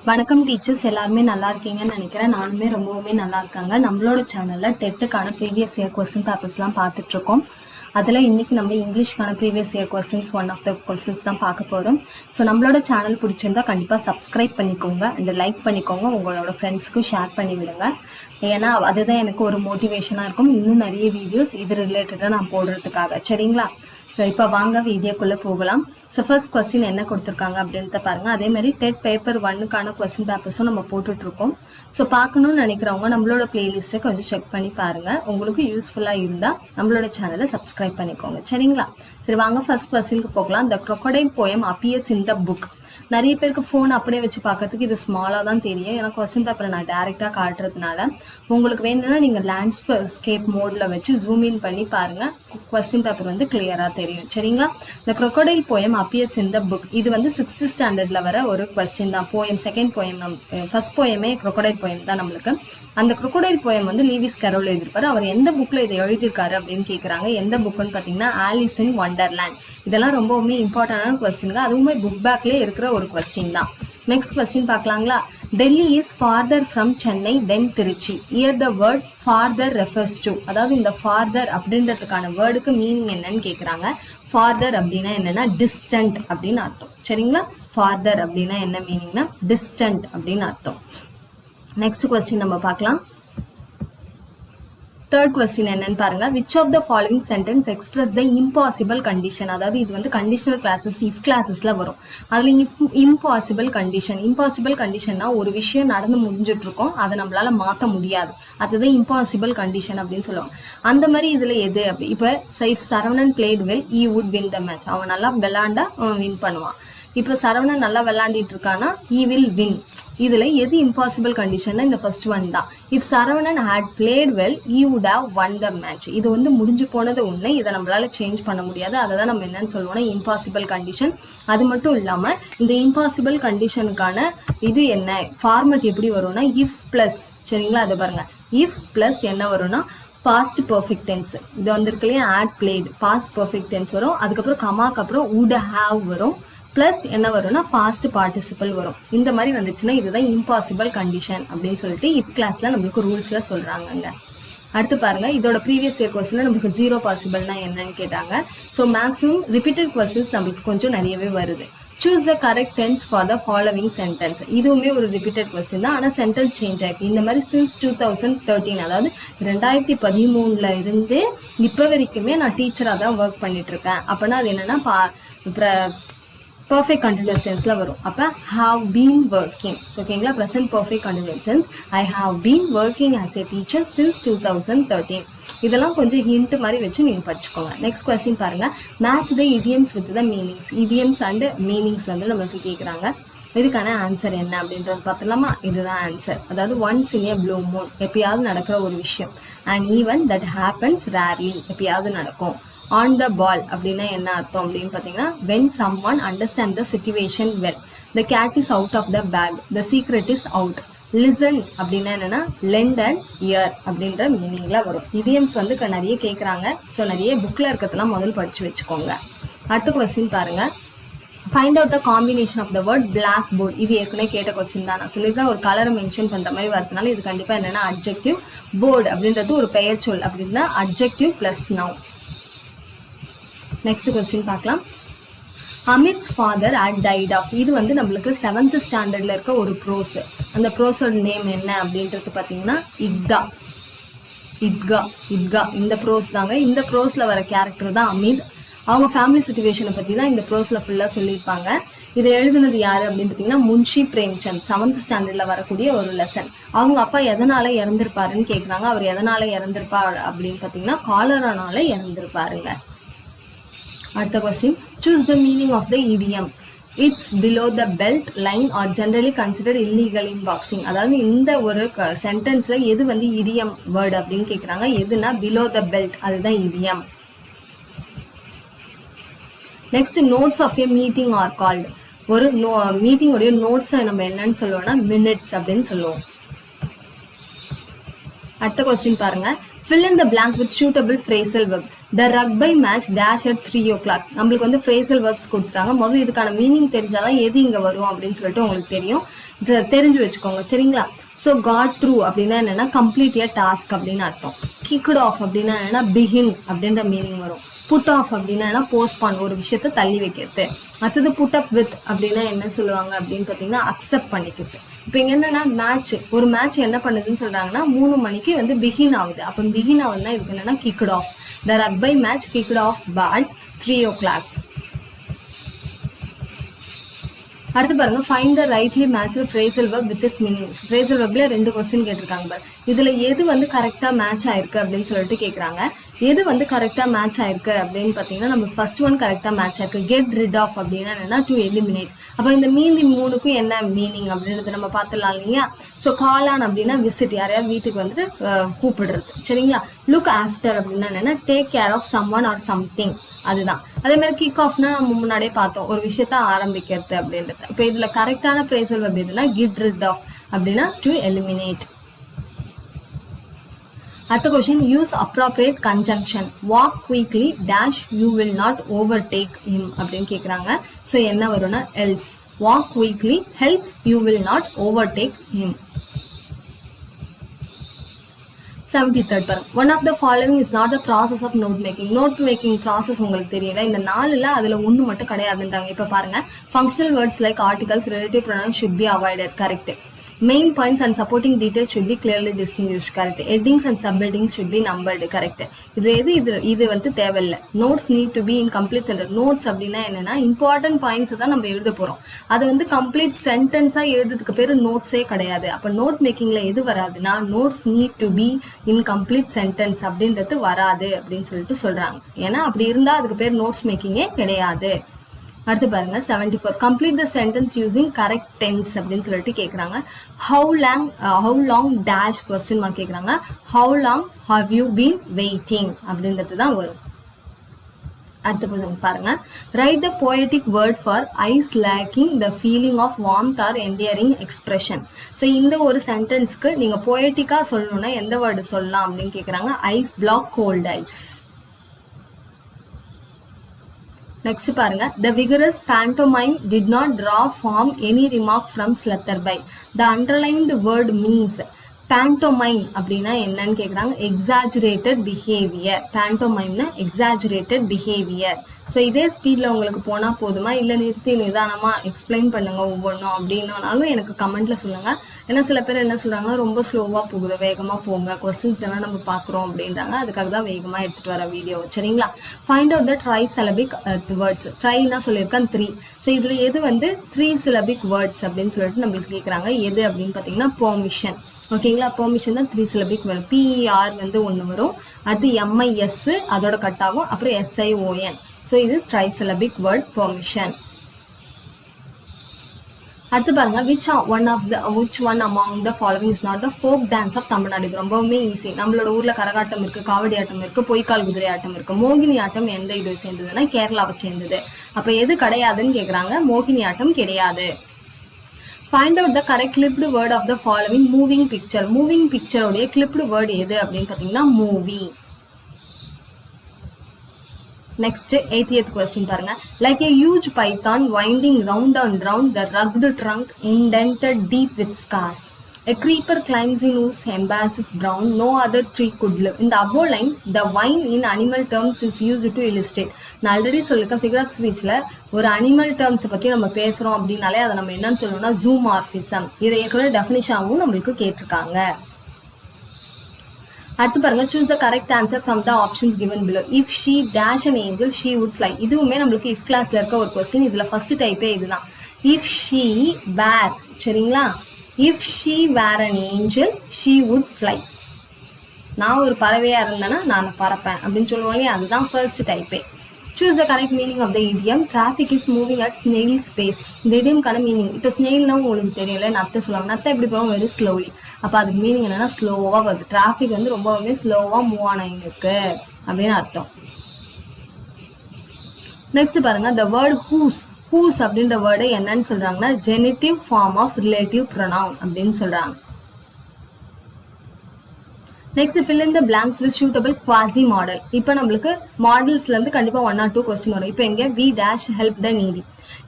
வணக்கம் டீச்சர்ஸ், எல்லாருமே நல்லா இருக்கீங்கன்னு நினைக்கிறேன். நானுமே ரொம்பவுமே நல்லா இருக்காங்க. நம்மளோட சேனல்ல டெட்டுக்கான ப்ரீவியஸ் இயர் கொஸ்டின் பேப்பர்ஸ்லாம் பார்த்துட்டு இருக்கோம். அதில் இன்னைக்கு நம்ம இங்கிலீஷ்க்கான previous year questions one of the questions தான் பார்க்க போகிறோம். ஸோ நம்மளோட சேனல் பிடிச்சிருந்தா கண்டிப்பாக சப்ஸ்கிரைப் பண்ணிக்கோங்க அண்ட் லைக் பண்ணிக்கோங்க, உங்களோட ஃப்ரெண்ட்ஸ்க்கும் ஷேர் பண்ணி விடுங்க. ஏன்னா அதுதான் எனக்கு ஒரு மோட்டிவேஷனாக இருக்கும் இன்னும் நிறைய வீடியோஸ் இது ரிலேட்டடாக நான் போடுறதுக்காக. சரிங்களா? இப்போ வாங்க வீடியோக்குள்ளே போகலாம். ஸோ ஃபர்ஸ்ட் கொஸ்டின் என்ன கொடுத்துருக்காங்க அப்படின்றத பாருங்க. அதே மாதிரி டெட் பேப்பர் 1க்கான கொஸ்டின் பேப்பர்ஸும் நம்ம போட்டுட்ருக்கோம். ஸோ பார்க்கணும்னு நினைக்கிறவங்க நம்மளோட பிளேலிஸ்ட்டை கொஞ்சம் செக் பண்ணி பாருங்க. உங்களுக்கு யூஸ்ஃபுல்லாக இருந்தால் நம்மளோட சேனலை சப்ஸ்கிரைப் பண்ணிக்கோங்க. சரிங்களா? சரி வாங்க ஃபர்ஸ்ட் கொஸ்டினுக்கு போகலாம். த crocodile poem appears in the book. நிறைய பேருக்கு ஃபோன் அப்படியே வச்சு பார்க்கறதுக்கு இது ஸ்மாலாக தான் தெரியும். ஏன்னா கொஸ்டின் பேப்பரை நான் டேரெக்டாக காட்டுறதுனால உங்களுக்கு வேணும்னா நீங்கள் லேண்ட்ஸ்கேப் மோடில் வச்சு ஜூம் இன் பண்ணி பாருங்கள். கொஸ்டின் பேப்பர் வந்து கிளியராக தெரியும். சரிங்களா? த crocodile poem appears in the book. இது வந்து 6th ஸ்டாண்டர்டில் வர ஒரு கொஸ்டின் தான். போயம் செகண்ட் போயம், ஃபர்ஸ்ட் போயமே crocodile poem தான் நம்மளுக்கு. அந்த crocodile poem வந்து லீவிஸ் கேரோல் எழுதியிருப்பாரு. அவர் எந்த புக்கில் இதை எழுதியிருக்காரு அப்படின்னு கேட்குறாங்க. எந்த புக்குன்னு பார்த்தீங்கன்னா ஆலிஸ் இன் வண்டர்லேண்ட். இதெல்லாம் ரொம்பவுமே இம்பார்ட்டண்டான கொஸ்டின்ங்க. அதுவுமே புக் பேக்லேயே இருக்கிற ஒரு கொஸ்டின் தான். நெக்ஸ்ட் கொஸ்டின் பார்க்கலாங்களா? Delhi is farther from Chennai than Trichy. Here the word farther refers to. அதாவது இந்த ஃபார்தர் அப்படின்றதுக்கான வேர்டுக்கு மீனிங் என்னன்னு கேட்குறாங்க. ஃபார்தர் அப்படின்னா என்னன்னா டிஸ்டன்ட் அப்படின்னு அர்த்தம். சரிங்களா? ஃபார்தர் அப்படின்னா என்ன மீனிங்னா டிஸ்டன்ட் அப்படின்னு அர்த்தம். நெக்ஸ்ட் கொஸ்டின் நம்ம பார்க்கலாம். தேர்ட் கொஸ்டின் என்னன்னு பாருங்க. Which of the following sentence express the impossible condition. அதாவது இது வந்து கண்டிஷனல் கிளாஸஸ் இஃப் கிளாஸஸ்ல வரும். அதுல இம்பாசிபிள் கண்டிஷன். இம்பாசிபிள் கண்டிஷன்னா ஒரு விஷயம் நடந்து முடிஞ்சிட்டு இருக்கோம், அதை நம்மளால மாற்ற முடியாது, அதுதான் இம்பாசிபிள் கண்டிஷன் அப்படின்னு சொல்லுவாங்க. அந்த மாதிரி இதுல எது அப்படி இப்போ if Saravanan plate well he would win the match. அவன் நல்லா விளையாண்டா அவன் வின் பண்ணுவான். இப்போ சரவணன் நல்லா விளையாண்டிட்டு இருக்கானா ஈ வில் வின். இதுல எது இம்பாசிபிள் கண்டிஷன்னா இந்த ஃபர்ஸ்ட் ஒன் தான். If Saravanan had played well he would have won the match. இது வந்து முடிஞ்சு போனது ஒண்ணு, இதை நம்மளால சேஞ்ச் பண்ண முடியாது. அதை தான் நம்ம என்னன்னு சொல்லுவோம்னா இம்பாசிபிள் கண்டிஷன். அது மட்டும் இல்லாம இந்த இம்பாசிபிள் கண்டிஷனுக்கான இது என்ன ஃபார்மட் எப்படி வரும்னா இஃப் பிளஸ். சரிங்களா? அதை பாருங்க. இஃப் பிளஸ் என்ன வரும்னா பாஸ்ட் பர்ஃபெக்ட் டென்ஸ். இது வந்திருக்கு இல்லையா, had played, past perfect tense வரும். அதுக்கப்புறம் கமாக்கு அப்புறம் வுட் ஹேவ் வரும். பிளஸ் என்ன வரும்னா பாஸ்ட் பார்ட்டிசிபிள் வரும். இந்த மாதிரி வந்துச்சுன்னா இதுதான் இம்பாசிபிள் கண்டிஷன் அப்படின்னு சொல்லிட்டு இப் கிளாஸ்ல நம்மளுக்கு ரூல்ஸ்ல சொல்றாங்க. அடுத்து பாருங்க, இதோட ப்ரீவியஸ் இயர் கொஸ்டின்ல நம்மளுக்கு ஜீரோ பாசிபிள்னா என்னன்னு கேட்டாங்க. ஸோ மேக்ஸிமம் ரிப்பீட்டட் கொஸ்டின்ஸ் நம்மளுக்கு கொஞ்சம் நிறையவே வருது. Choose the correct tense for the following sentence. இதுவுமே ஒரு ரிப்பீட்டட் கொஸ்டின் தான், ஆனால் சென்டென்ஸ் சேஞ்ச் ஆயிருக்கு. இந்த மாதிரி சின்ஸ் 2013, அதாவது 2013 இருந்து இப்போ வரைக்குமே நான் டீச்சராக தான் ஒர்க் பண்ணிட்டு இருக்கேன். அப்படின்னா அது என்னன்னா perfect continuous tenseல வரும். அப்ப have been working. ஓகேங்களா? present perfect continuous tense. I have been working as a teacher since 2013. இதெல்லாம் கொஞ்சம் ஹிண்ட் மாதிரி வச்சு நீங்க படிச்சுக்கோங்க. நெக்ஸ்ட் கொஸ்டின் பாருங்க. Match the idioms with the meanings. idioms and meanings வந்து நம்மளுக்கு கேக்குறாங்க. இதுக்கான ஆன்சர் என்ன அப்படின்றது பார்த்தலாமா? இதுதான் ஆன்சர். அதாவது once in A blue Moon, எப்பயாவது நடக்கிற ஒரு விஷயம். And even that happens rarely, எப்பயாவது நடக்கும். ஆன் த பால் அப்படின்னா என்ன அர்த்தம் அப்படின்னு பார்த்தீங்கன்னா when someone understands the situation well. The cat is out of the bag. The secret is out. Listen அப்படின்னா என்னன்னா lend and ear அப்படின்ற மீனிங்ல வரும். idioms வந்து நிறைய கேட்குறாங்க. ஸோ நிறைய புக்ல இருக்கிறதுலாம் முதல் படிச்சு வச்சுக்கோங்க. அடுத்த கொஸ்டின் பாருங்க. Find out the combination of the word black board. இது ஏற்கனவே கேட்ட கொஸ்டின் தான். நான் சொல்லியிருக்கேன் ஒரு கலரை மென்ஷன் பண்ற மாதிரி வரதுனால இது கண்டிப்பா என்னன்னா அட்ஜெக்டிவ். போர்டு அப்படின்றது ஒரு பெயர் சொல் அப்படின்னா adjective plus noun. Next question பார்க்கலாம். அமித்ஸ் ஃபாதர் had died of. இது வந்து நம்மளுக்கு 7th ஸ்டாண்டர்ட்ல இருக்க ஒரு ப்ரோஸ். அந்த ப்ரோஸோட நேம் என்ன அப்படின்றது பார்த்தீங்கன்னா இத்கா. இந்த ப்ரோஸ் தாங்க. இந்த ப்ரோஸ்ல வர கேரக்டர் தான் அமித். அவங்க ஃபேமிலி சிச்சுவேஷனை பத்தி தான் இந்த ப்ரோஸ்ல ஃபுல்லா சொல்லியிருப்பாங்க. இதை எழுதுனது யாரு அப்படின்னு பார்த்தீங்கன்னா முன்ஷி பிரேம்சந்த். 7th ஸ்டாண்டர்ட்ல வரக்கூடிய ஒரு லெசன். அவங்க அப்பா எதனால இறந்திருப்பாருன்னு கேட்குறாங்க. அவர் எதனால இறந்திருப்பார் அப்படின்னு பார்த்தீங்கன்னா காலரானால இறந்திருப்பாருங்க. அடுத்த question. Choose the meaning of the idiom. It's below the belt line are generally consider illegal in boxing. அதாவது இந்த ஒரு சென்டென்ஸ்ல எது வந்து இடியம் வேர்டு அப்படின்னு கேட்குறாங்க. எதுனா பிலோ த பெல்ட், அதுதான் idiom. Next notes of a meeting are called. ஒரு மீட்டிங்கோடைய நோட்ஸை நம்ம என்னன்னு சொல்லுவோம்னா மினிட்ஸ் அப்படின்னு சொல்லுவோம். அடுத்த கொஸ்டின் பாருங்க. fill in the blank with suitable phrasal verb. The rugby match dash at 3 o'clock. நம்மளுக்கு வந்து ஃப்ரேசல் வெர்ப்ஸ் கொடுத்துட்டாங்க. முதல்ல இதுக்கான மீனிங் தெரிஞ்சாதான் எது இங்க வரும் அப்படின்னு சொல்லிட்டு உங்களுக்கு தெரியும். தெரிஞ்சு வச்சுக்கோங்க சரிங்களா. ஸோ காட் த்ரூ அப்படின்னா என்னன்னா கம்ப்ளீட் எ டாஸ்க் அப்படின்னு அர்த்தம். கிக்ட் ஆஃப் அப்படின்னா என்னன்னா பிகின் அப்படின்ற மீனிங் வரும். புட் ஆஃப் அப்படின்னா என்ன போஸ்ட்பான், ஒரு விஷயத்த தள்ளி வைக்கிறது. அடுத்தது புட் அப் வித் அப்படின்னா என்ன சொல்லுவாங்க அப்படின்னு பார்த்தீங்கன்னா அக்செப்ட் பண்ணிக்கிறது. இப்போ இங்க என்னன்னா ஒரு மேட்ச் என்ன பண்ணுதுன்னு சொல்றாங்கன்னா 3 மணிக்கு வந்து பிகின் ஆகுது. அப்போ பிகின் ஆகுதுன்னா இதுக்கு என்னன்னா kicked off. The rugby match kicked off at 3 o'clock. அடுத்து பாருங்க, find the rightly matched phrasal verb with its meaning. Phrasal வெர்ப்ல 2 கொஸ்டின் கேட்டிருக்காங்க பாரு. இதுல எது வந்து கரெக்டா மேட்ச் ஆயிருக்கு அப்படின்னு சொல்லிட்டு கேக்குறாங்க. எது வந்து கரெக்டா மேட்ச் ஆயிருக்கு அப்படின்னு பாத்தீங்கன்னா நம்ம ஃபர்ஸ்ட் ஒன் கரெக்டா மேட்ச் ஆயிருக்கு. கெட் ரிட் ஆஃப் அப்படின்னா என்னன்னா டு எலிமினேட். அப்ப இந்த மீதி 3க்கும் என்ன மீனிங் அப்படின்றத நம்ம பார்த்துடலாம் இல்லையா. ஸோ கால் ஆன் அப்படின்னா விசிட், யாரையாவது வீட்டுக்கு வந்துட்டு கூப்பிடுறது சரிங்களா. லுக் ஆஃப்டர் அப்படின்னா என்னன்னா take care of someone or something, அதுதான். அதே மாதிரி கிக் ஆஃப்னா நம்ம முன்னாடியே பார்த்தோம், ஒரு விஷயத்த ஆரம்பிக்கிறது அப்படின்றது. இப்போ இதுல கரெக்டான ஃப்ரேசல் வெர்ப் எதுனா கெட் ரிட் ஆஃப் அப்படின்னா டு எலிமினேட். அடுத்த question, use appropriate conjunction. Walk quickly dash you will not overtake him அப்படின்னு கேட்குறாங்க. ஸோ என்ன வரும்னா else. Walk quickly else you will not overtake him. 73rd பாருங்க, one of the following is not a process of note making. Note making process உங்களுக்கு தெரியல, இந்த 4ல அதுல 1 மட்டும் கிடையாதுன்றாங்க. இப்ப பாருங்க, functional words like articles, relative pronounce should be avoided. Correct. Main points and supporting details should be clearly distinguished. Correct. Headings and subheadings should be numbered. Correct. இது வந்து தேவையில்லை. Notes need to be in complete sentence. Notes அப்படின்னா என்னன்னா important points தான் நம்ம எழுத போறோம். அது வந்து complete sentence எழுதுறதுக்கு பேரு நோட்ஸே கிடையாது. அப்ப நோட் மேக்கிங்ல எது வராதுன்னா notes need to be in complete sentence அப்படின்றது வராது அப்படின்னு சொல்லிட்டு சொல்றாங்க. ஏன்னா அப்படி இருந்தா அதுக்கு பேர் நோட்ஸ் மேக்கிங்கே கிடையாது. அடுத்து பாருங்க 74, complete the sentence using correct tense அப்படின்னு சொல்லிட்டு கேட்குறாங்க. How long dash question mark கேட்குறாங்க. How long have you been waiting அப்படின்றது தான் வரும். அடுத்த கொஸ்டின் பாருங்க, write the poetic word for eyes lacking the feeling of warmth or endearing expression. So இந்த ஒரு சென்டென்ஸ்க்கு நீங்க போயட்டிக்கா சொல்லணும்னா எந்த வேர்டு சொல்லலாம் அப்படின்னு கேட்குறாங்க. Ice black cold ice. Next பாருங்க, the vigorous pantomime did not draw from any remark from Slutterby. The underlined word means. pantomime அப்படின்னா என்னன்னு கேக்குறாங்க. exaggerated behavior. pantomimeனா exaggerated behavior. So இதே ஸ்பீட்ல உங்களுக்கு போனா போதுமா, இல்ல நிறுத்தி நிதானமா எக்ஸ்பிளைன் பண்ணுங்க ஒவ்வொன்றும் அப்படின்னாலும் எனக்கு கமெண்ட்ல சொல்லுங்க. ஏன்னா சில பேர் என்ன சொல்றாங்கன்னா ரொம்ப ஸ்லோவா போகுது, வேகமா போங்க, கொஸ்டின்ஸ் எல்லாம் நம்ம பாக்குறோம் அப்படின்றாங்க. அதுக்காக தான் வேகமா எடுத்துட்டு வர வீடியோ சரிங்களா. Find out the trisyllabic words. ட்ரைனா சொல்லியிருக்கேன் 3. ஸோ இதுல எது வந்து 3 சிலபிக் வேர்ட்ஸ் அப்படின்னு சொல்லிட்டு நம்மளுக்கு கேட்கறாங்க. எது அப்படின்னு பாத்தீங்கன்னா பெர்மிஷன். ஓகேங்களா, பெர்மிஷன் தான் 3 சிலபிக் வரும். PER வந்து 1 வரும், அடுத்து MIS அதோட கட் ஆகும், அப்புறம் SION. ஸோ இது ட்ரைசிலபிக் வேர்ட் பெர்மிஷன். அடுத்து பாருங்க, which one among the following is not the folk dance of Tamil Nadu. இது ரொம்பவுமே ஈஸி. நம்மளோட ஊர்ல கரகாட்டம் இருக்கு, காவடி ஆட்டம் இருக்கு, பொய்க்கால் குதிரை ஆட்டம் இருக்கு. மோகினி ஆட்டம் எந்த இது சேர்ந்ததுன்னா கேரளாவை சேர்ந்தது. அப்ப எது கிடையாதுன்னு கேக்குறாங்க. மோகினி ஆட்டம் கிடையாது. Find out the correct clipped word of the following. moving picture. moving picture உடைய clipped word எது அப்படின்னு பாத்தீங்கன்னா movie. Next 80th question பாருங்க, like a huge python winding round and round the rugged trunk indented deep with scars. A creeper climbs in whose embrace is brown, no other tree could live. In the above line, the vine in animal terms is used to illustrate. நான் already சொல்லிருக்கேன், figure of ஸ்பீச்ல ஒரு animal terms பத்தி நம்ம பேசுறோம் அப்படின்னாலே அதை நம்ம என்னன்னு சொல்லணும்னா ஜூமார்பிசம். இதை ஏற்கனவே டெஃபினிஷனாவும் நம்மளுக்கு கேட்டிருக்காங்க. அடுத்து பாருங்க, choose the correct answer from the options given below. if she dash an angel she would fly. இதுவுமே நம்மளுக்கு if கிளாஸ்ல இருக்க ஒரு கொஸ்டின். இதுல ஃபர்ஸ்ட் டைப்பே இதுதான். if she were, சரிங்களா, if she were an angel she would fly. நான் ஒரு பறவையா இருந்தேன்னா நான் பறப்பேன் அப்படின்னு சொல்லுவோம் இல்லையா, அதுதான் first டைப்பே. Choose the correct meaning of the idiom. Traffic is moving at snail's pace. இந்த இடியம்கான மீனிங், இப்போ ஸ்னெயில்னா உங்களுக்கு தெரியல, நத்தை சொல்லுவாங்க. நத்தை எப்படி போறோம், வெரி ஸ்லோலி. அப்ப அதுக்கு மீனிங் என்னன்னா ஸ்லோவா வருது. டிராபிக் வந்து ரொம்பவுமே ஸ்லோவா மூவ் ஆனாயின்னு இருக்கு அப்படின்னு அர்த்தம். நெக்ஸ்ட் பாருங்க, the word whose. whose அப்படின்ற வேர்டு என்னன்னு சொல்றாங்கன்னா ஜெனிட்டிவ் ஃபார்ம் ஆஃப் ரிலேட்டிவ் ப்ரொனவுன் அப்படின்னு சொல்றாங்க. Next fill in the blanks with suitable quasi model. இப்போ நம்மளுக்கு மாடல்ஸ்ல இருந்து கண்டிப்பா 1 or 2 கொஸ்டின் வரும். இப்போ எங்க we dash help the needy.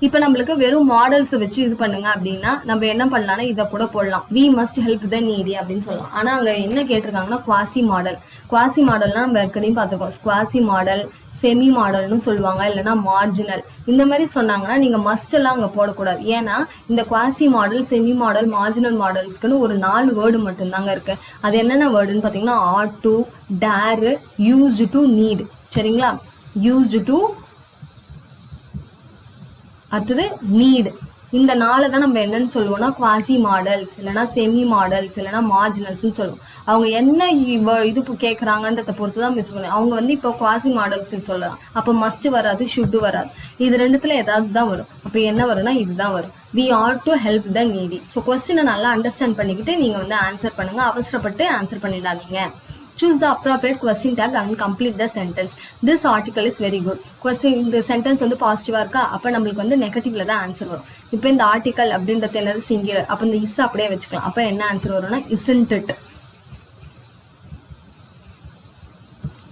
இப்போ நம்மளுக்கு வெறும் மாடல்ஸ் வச்சு இது பண்ணுங்க அப்படின்னா நம்ம என்ன பண்ணலாம்னா இதை கூட போடலாம் we must help the needy அப்படின்னு சொல்லலாம். ஆனா அங்க என்ன கேட்டிருக்காங்கன்னா குவாசி மாடல். குவாசி மாடல்னா நம்ம ஏற்கனவே பார்த்துருக்கோம். குவாசி மாடல் செமி மாடல்னு சொல்லுவாங்க, இல்லைன்னா மார்ஜினல். இந்த மாதிரி சொன்னாங்கன்னா நீங்க மஸ்ட் எல்லாம் அங்க போடக்கூடாது. ஏன்னா இந்த quasi modal, semi modal, marginal மாடல்ஸ்க்குன்னு ஒரு 4 வேர்டு மட்டும்தாங்க இருக்கு. அது என்னென்ன வேர்டுன்னு பாத்தீங்கன்னா ought to, dare, used to, need. சரிங்களா? used to, அடுத்தது நீட். இந்த 4 தான் நம்ம என்னன்னு சொல்லுவோம்னா குவாசி மாடல்ஸ், இல்லைன்னா செமி மாடல்ஸ், இல்லைன்னா மார்ஜினல்ஸ்ன்னு சொல்லுவோம். அவங்க என்ன இது கேட்கறாங்கன்றத பொறுத்து தான் மிஸ் பண்ணுவோம். அவங்க வந்து இப்போ குவாசி மாடல்ஸ் சொல்லலாம், அப்போ மஸ்ட் வராது, ஷுட் வராது. இது ரெண்டுத்துல ஏதாவது தான் வரும். அப்போ என்ன வரும்னா இதுதான் வரும், we ought to help the needy. So கொஸ்டினை நல்லா அண்டர்ஸ்டாண்ட் பண்ணிக்கிட்டு நீங்க வந்து ஆன்சர் பண்ணுங்க, அவசரப்பட்டு ஆன்சர் பண்ணிடாதீங்க. Choose the appropriate question tag and complete the sentence. This article is very good. Question இந்த sentence வந்து பாசிட்டிவா இருக்கா, அப்ப நம்மளுக்கு வந்து நெகட்டிவ்ல தான் ஆன்சர் வரும். இப்போ இந்த ஆர்டிகல் அப்படின்றது என்னது சிங்குலர், அப்ப இந்த இஸ் அப்படியே வச்சுக்கலாம். அப்ப என்ன ஆன்சர் வரும்னா isn't it.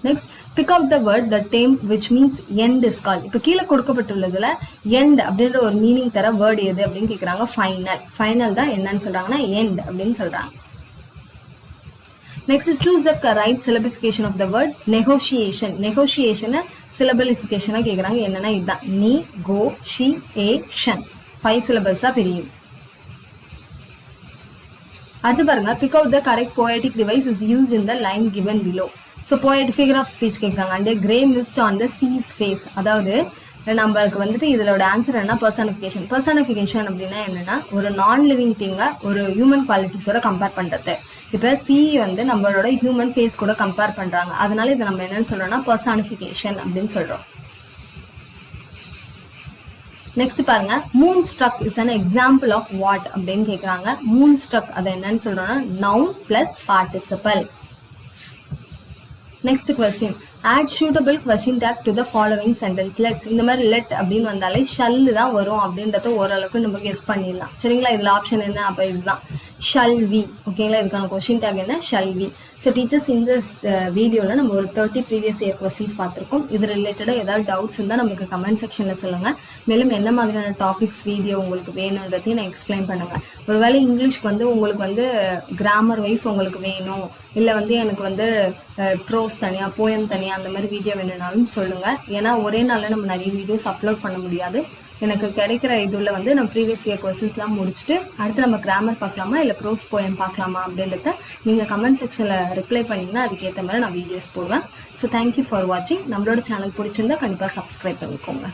Next, pick out the word the term which means end is called. இப்போ கீழே கொடுக்கப்பட்டுள்ளதுல end அப்படின்ற ஒரு மீனிங் தர வேர்டு எது அப்படின்னு கேக்குறாங்க. ஃபைனல். ஃபைனல் தான் என்னன்னு சொல்றாங்கன்னா end அப்படின்னு சொல்றாங்க. Next, choose the right syllabification of the word negotiation. Negotiation syllabification கேக்குறாங்க. என்னன்னா இதுதான் negotiation. 5 syllables பிரியும். அடுத்து பாருங்க, pick out the correct poetic device is used in the line given below. So poet figure of speech கேட்குறாங்க. And grey mist on the sea's face. அதாவது நம்மளுக்கு வந்துட்டு இதோட ஆன்சர் என்ன, பர்சனிஃபிகேஷன். பர்சனிஃபிகேஷன் அப்படின்னா என்னன்னா ஒரு நான் லிவிங் திங்கை ஒரு ஹியூமன் குவாலிட்டிஸோட கம்பேர் பண்றது. இப்போ சி வந்து நம்மளோட ஹியூமன் ஃபேஸ் கூட கம்பேர் பண்றாங்க, அதனால இதை நம்ம என்னன்னு சொல்றோம்னா பர்சனிஃபிகேஷன் அப்படின்னு சொல்றோம். நெக்ஸ்ட் பாருங்க, Moon struck is an example of what அப்படின்னு கேட்குறாங்க. மூன் ஸ்ட்ரக் அதை என்னன்னு சொல்றோம்னா noun plus participle. Next question, add suitable question tag to the following sentence. Let's இந்த மாதிரி let அப்படின்னு வந்தாலே shall தான் வரும் அப்படின்றத ஓரளவுக்கு நம்ம கெஸ் பண்ணிடலாம். சரிங்களா? இதுல ஆப்ஷன் என்ன, அப்ப இதுதான் shall we. ஓகேங்களா? இதுக்கான கொஸ்டின் டேக் என்ன, shall we. ஸோ டீச்சர்ஸ் இந்த வீடியோவில் நம்ம ஒரு 30 ப்ரீவியஸ் இயர் கொஸ்டின்ஸ் பார்த்துருக்கோம். இது ரிலேட்டடாக ஏதாவது டவுட்ஸ் இருந்தால் நமக்கு கமெண்ட் செக்ஷனில் சொல்லுங்கள். மேலும் என்ன மாதிரியான டாபிக்ஸ் வீடியோ உங்களுக்கு வேணுன்றதையும் நான் எக்ஸ்பிளைன் பண்ணுங்கள். ஒருவேளை இங்கிலீஷ்க்கு வந்து உங்களுக்கு வந்து கிராமர் வைஸ் உங்களுக்கு வேணும், இல்லை வந்து எனக்கு வந்து ப்ரோஸ் தனியாக, போயம் தனியாக, அந்த மாதிரி வீடியோ வேணும்னாலும் சொல்லுங்கள். ஏன்னா ஒரே நாளில் நம்ம நிறைய வீடியோஸ் அப்லோட் பண்ண முடியாது. எனக்கு கிடைக்கிற இதில் வந்து நான் ப்ரீவியஸ் இயர் கொஸ்டின்ஸ்லாம் முடிச்சுட்டு அடுத்து நம்ம கிராமர் பார்க்கலாமா இல்லை ப்ரோஸ் போயம் பார்க்கலாமா அப்படின்றத நீங்கள் கமெண்ட் செக்ஷனில் ரிப்ளை பண்ணிங்கன்னா அதுக்கேற்ற மாதிரி நான் வீடியோஸ் போடுவேன். ஸோ தேங்க்யூ ஃபார் வாட்சிங். நம்மளோட சேனல் பிடிச்சிருந்தா கண்டிப்பாக சப்ஸ்கிரைப் பண்ணிக்கோங்க.